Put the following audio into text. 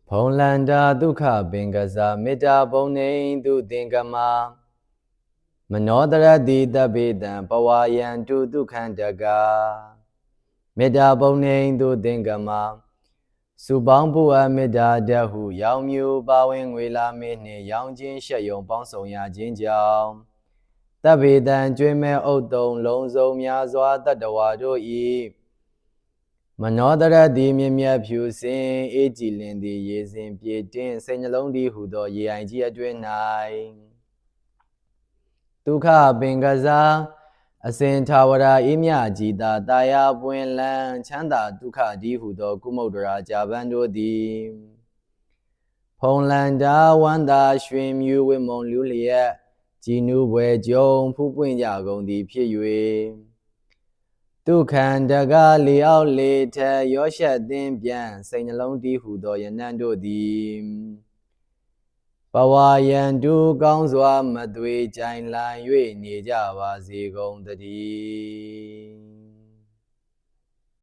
ဖုံလန္တာဒုက္ခပင်ကစားမေတ္တာဘုံနေသူသင်္ကမမနောတရတိတပိတံပဝါယံတုဒုက္ခန္တကမေတ္တာဘုံနေသူသင်္ကမစုပေါင်းပူအပ်မေတ္တာတဟုရောင်မြူပါဝင်ငွေလာမင်းနှင့်ရောင်ချင်းရှက်ယုံပေါင်းဆောင်ရခြင်းကြောင့်တပိတံကျွေးမဲ့ဥတ်တုံလုံးစုံများစွာတတ္တဝါတို့၏မနောတရတိမြင့်မြတ်ဖြူစင်အေးကြည်လင်သည်ရေစဉ်ပြေတင်းစိတ်နှလုံးတည်းဟူသောရေအိုင်ကြီးအတွင်း၌ဒုက္ခပင်ကစားအစဉ်ထာဝရအေးမြကြည်သာတာယာပွင့်လန်းချမ်းသာဒုက္ခတည်းဟူသောကုမုဒ္ဒရာကြာပန်းတို့သည်ဖုံလန္တာဝန္တာရွှင်မြူဝိမုံလူလျက်ကြည်နူးဘွယ်ကြုံဖူးပွင့်ကြကုန်သည်ဖြစ်၍ဒုက္ခန္တကလေအောက်လေထက်ရောရှက်သင်းပြန်စိတ်နှလုံးတည်းဟူသောယနံ့တို့သည်ပဝါယံတုကောင်းစွာမသွေကြိုင်လန်၍နေကြပါစေကုန်သတည်း